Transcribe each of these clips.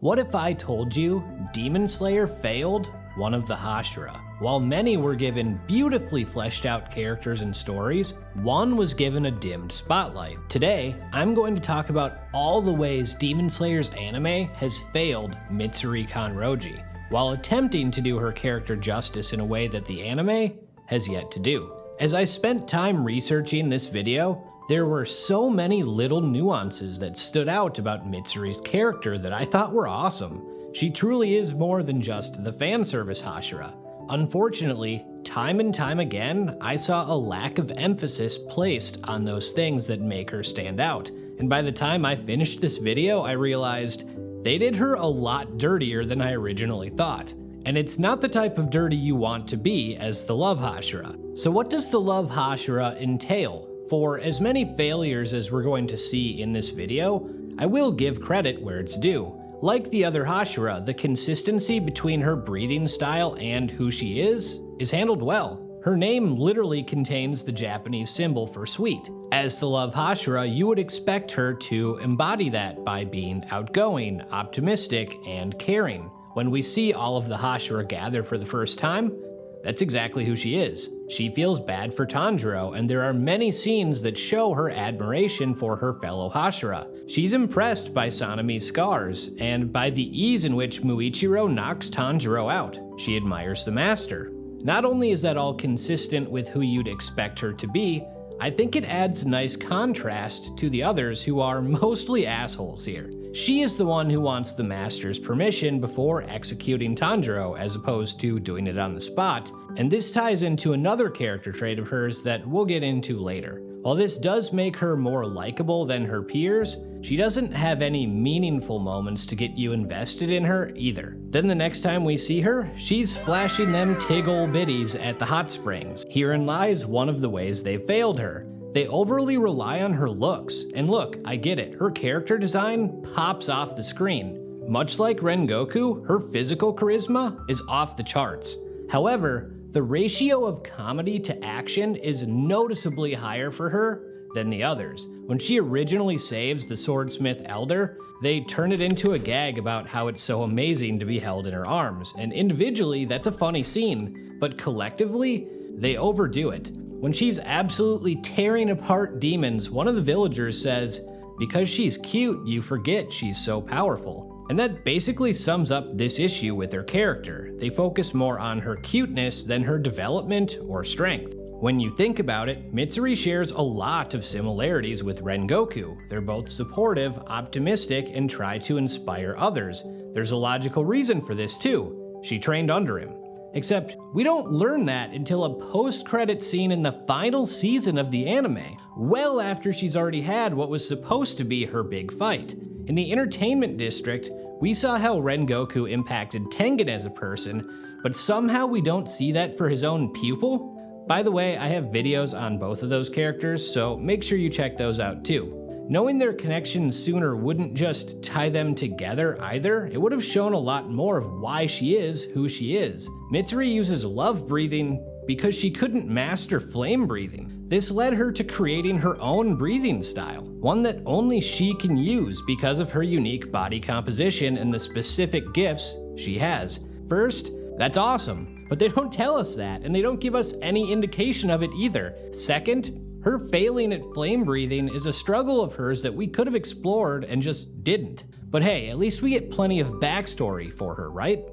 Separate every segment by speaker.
Speaker 1: What if I told you Demon Slayer failed one of the hashira? While many were given beautifully fleshed out characters and stories, one was given a dimmed spotlight. Today, I'm going to talk about all the ways Demon Slayer's anime has failed Mitsuri Kanroji, while attempting to do her character justice in a way that the anime has yet to do. As I spent time researching this video, there were so many little nuances that stood out about Mitsuri's character that I thought were awesome. She truly is more than just the fan service hashira. Unfortunately, time and time again, I saw a lack of emphasis placed on those things that make her stand out. And by the time I finished this video, I realized they did her a lot dirtier than I originally thought. And it's not the type of dirty you want to be as the love hashira. So what does the love hashira entail? For as many failures as we're going to see in this video, I will give credit where it's due. Like the other hashira, the consistency between her breathing style and who she is handled well. Her name literally contains the Japanese symbol for sweet. As the love hashira, you would expect her to embody that by being outgoing, optimistic, and caring. When we see all of the hashira gather for the first time, that's exactly who she is. She feels bad for Tanjiro, and there are many scenes that show her admiration for her fellow hashira. She's impressed by Sanemi's scars, and by the ease in which Muichiro knocks Tanjiro out. She admires the master. Not only is that all consistent with who you'd expect her to be, I think it adds nice contrast to the others who are mostly assholes here. She is the one who wants the master's permission before executing Tanjiro as opposed to doing it on the spot, and this ties into another character trait of hers that we'll get into later. While this does make her more likable than her peers, she doesn't have any meaningful moments to get you invested in her either. Then the next time we see her, she's flashing them tiggle biddies at the hot springs. Herein lies one of the ways they failed her. They overly rely on her looks, and look, I get it, her character design pops off the screen. Much like Rengoku, her physical charisma is off the charts. However, the ratio of comedy to action is noticeably higher for her than the others. When she originally saves the swordsmith elder, they turn it into a gag about how it's so amazing to be held in her arms, and individually that's a funny scene, but collectively, they overdo it. When she's absolutely tearing apart demons, one of the villagers says, "Because she's cute, you forget she's so powerful." And that basically sums up this issue with her character. They focus more on her cuteness than her development or strength. When you think about it, Mitsuri shares a lot of similarities with Rengoku. They're both supportive, optimistic, and try to inspire others. There's a logical reason for this too. She trained under him. Except, we don't learn that until a post-credit scene in the final season of the anime, well after she's already had what was supposed to be her big fight. In the entertainment district, we saw how Rengoku impacted Tengen as a person, but somehow we don't see that for his own pupil. By the way, I have videos on both of those characters, so make sure you check those out too. Knowing their connection sooner wouldn't just tie them together either, it would have shown a lot more of why she is who she is. Mitsuri uses love breathing because she couldn't master flame breathing. This led her to creating her own breathing style, one that only she can use because of her unique body composition and the specific gifts she has. First, that's awesome, but they don't tell us that, and they don't give us any indication of it either. Second, her failing at flame breathing is a struggle of hers that we could have explored and just didn't. But hey, at least we get plenty of backstory for her, right?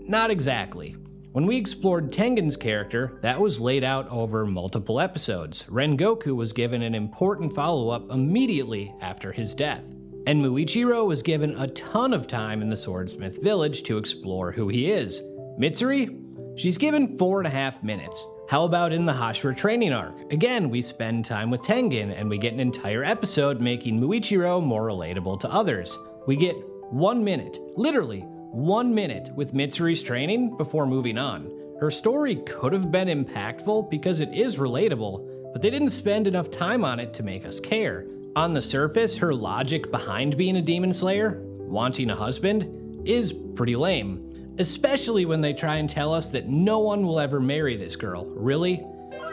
Speaker 1: Not exactly. When we explored Tengen's character, that was laid out over multiple episodes. Rengoku was given an important follow-up immediately after his death. And Muichiro was given a ton of time in the Swordsmith Village to explore who he is. Mitsuri? She's given 4.5 minutes. How about in the hashira training arc? Again, we spend time with Tengen, and we get an entire episode making Muichiro more relatable to others. We get 1 minute, literally 1 minute, with Mitsuri's training before moving on. Her story could have been impactful because it is relatable, but they didn't spend enough time on it to make us care. On the surface, her logic behind being a demon slayer, wanting a husband, is pretty lame. Especially when they try and tell us that no one will ever marry this girl. Really?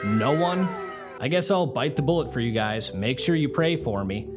Speaker 1: No one? I guess I'll bite the bullet for you guys. Make sure you pray for me.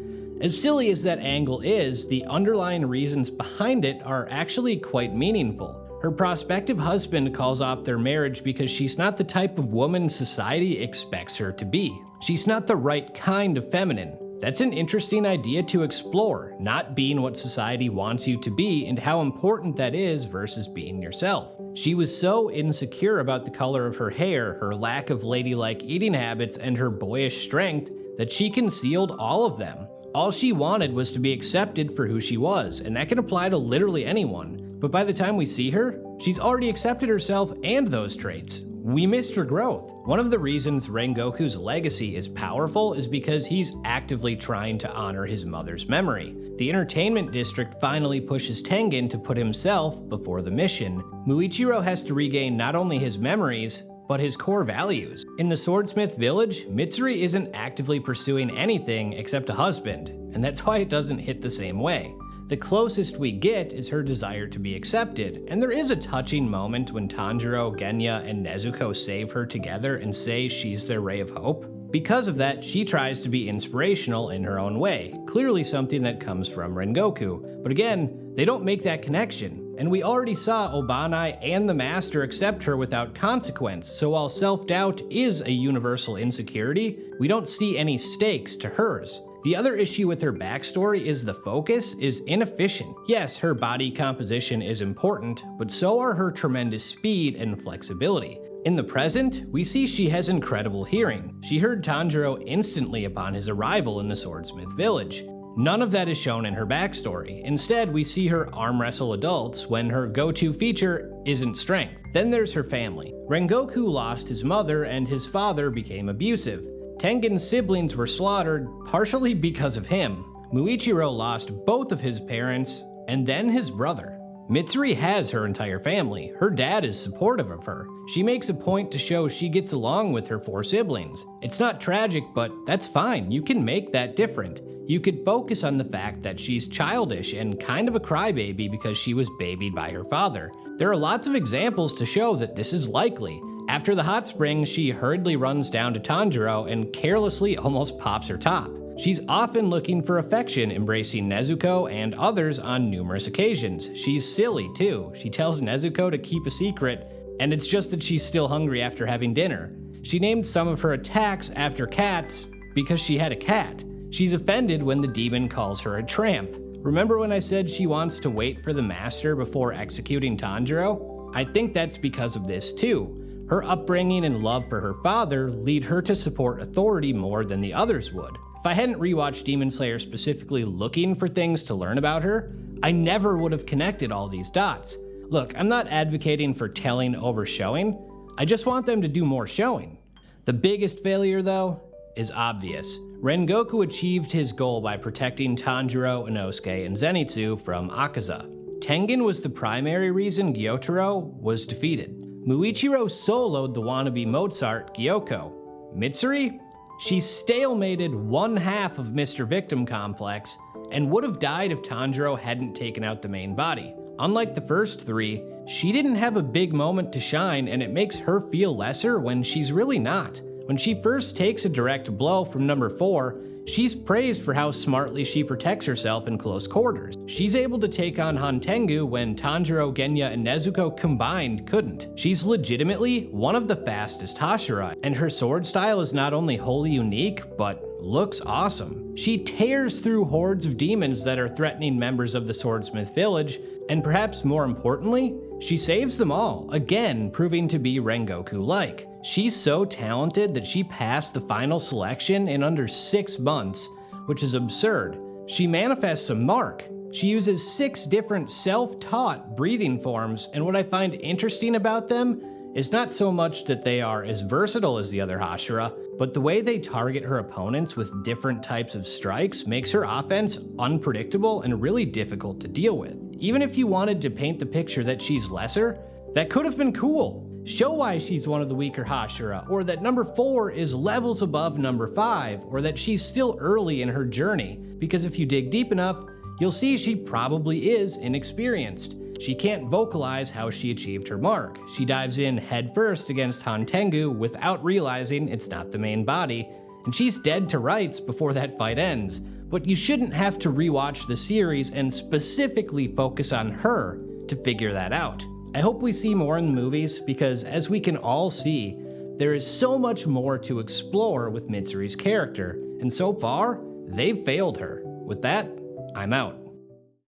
Speaker 1: As silly as that angle is, the underlying reasons behind it are actually quite meaningful. Her prospective husband calls off their marriage because she's not the type of woman society expects her to be. She's not the right kind of feminine. That's an interesting idea to explore, not being what society wants you to be and how important that is versus being yourself. She was so insecure about the color of her hair, her lack of ladylike eating habits, and her boyish strength that she concealed all of them. All she wanted was to be accepted for who she was, and that can apply to literally anyone. But by the time we see her, she's already accepted herself and those traits. We missed her growth. One of the reasons Rengoku's legacy is powerful is because he's actively trying to honor his mother's memory. The entertainment district finally pushes Tengen to put himself before the mission. Muichiro has to regain not only his memories, but his core values. In the Swordsmith Village, Mitsuri isn't actively pursuing anything except a husband, and that's why it doesn't hit the same way. The closest we get is her desire to be accepted, and there is a touching moment when Tanjiro, Genya, and Nezuko save her together and say she's their ray of hope. Because of that, she tries to be inspirational in her own way, clearly something that comes from Rengoku. But again, they don't make that connection, and we already saw Obanai and the Master accept her without consequence, so while self-doubt is a universal insecurity, we don't see any stakes to hers. The other issue with her backstory is the focus is inefficient. Yes, her body composition is important, but so are her tremendous speed and flexibility. In the present, we see she has incredible hearing. She heard Tanjiro instantly upon his arrival in the Swordsmith Village. None of that is shown in her backstory. Instead, we see her arm wrestle adults when her go-to feature isn't strength. Then there's her family. Rengoku lost his mother and his father became abusive. Tengen's siblings were slaughtered partially because of him. Muichiro lost both of his parents and then his brother. Mitsuri has her entire family. Her dad is supportive of her. She makes a point to show she gets along with her 4 siblings. It's not tragic, but that's fine. You can make that different. You could focus on the fact that she's childish and kind of a crybaby because she was babied by her father. There are lots of examples to show that this is likely. After the hot spring, she hurriedly runs down to Tanjiro and carelessly almost pops her top. She's often looking for affection, embracing Nezuko and others on numerous occasions. She's silly too. She tells Nezuko to keep a secret, and it's just that she's still hungry after having dinner. She named some of her attacks after cats because she had a cat. She's offended when the demon calls her a tramp. Remember when I said she wants to wait for the master before executing Tanjiro? I think that's because of this too. Her upbringing and love for her father lead her to support authority more than the others would. If I hadn't rewatched Demon Slayer specifically looking for things to learn about her, I never would have connected all these dots. Look, I'm not advocating for telling over showing. I just want them to do more showing. The biggest failure, though, is obvious. Rengoku achieved his goal by protecting Tanjiro, Inosuke, and Zenitsu from Akaza. Tengen was the primary reason Gyotaro was defeated. Muichiro soloed the wannabe Mozart, Gyoko. Mitsuri? She stalemated one half of Mr. Victim Complex and would have died if Tanjiro hadn't taken out the main body. Unlike the first 3, she didn't have a big moment to shine, and it makes her feel lesser when she's really not. When she first takes a direct blow from number 4, she's praised for how smartly she protects herself in close quarters. She's able to take on Hantengu when Tanjiro, Genya, and Nezuko combined couldn't. She's legitimately one of the fastest hashira, and her sword style is not only wholly unique, but looks awesome. She tears through hordes of demons that are threatening members of the Swordsmith Village, and perhaps more importantly, she saves them all, again proving to be Rengoku-like. She's so talented that she passed the final selection in under 6 months, which is absurd. She manifests a mark. She uses 6 different self-taught breathing forms, and what I find interesting about them is not so much that they are as versatile as the other hashira, but the way they target her opponents with different types of strikes makes her offense unpredictable and really difficult to deal with. Even if you wanted to paint the picture that she's lesser, that could have been cool. Show why she's one of the weaker hashira, or that number 4 is levels above number 5, or that she's still early in her journey, because if you dig deep enough, you'll see she probably is inexperienced. She can't vocalize how she achieved her mark. She dives in headfirst against Hantengu without realizing it's not the main body, and she's dead to rights before that fight ends. but you shouldn't have to rewatch the series and specifically focus on her to figure that out. I hope we see more in the movies because, as we can all see, there is so much more to explore with Mitsuri's character, and so far, they've failed her. With that, I'm out.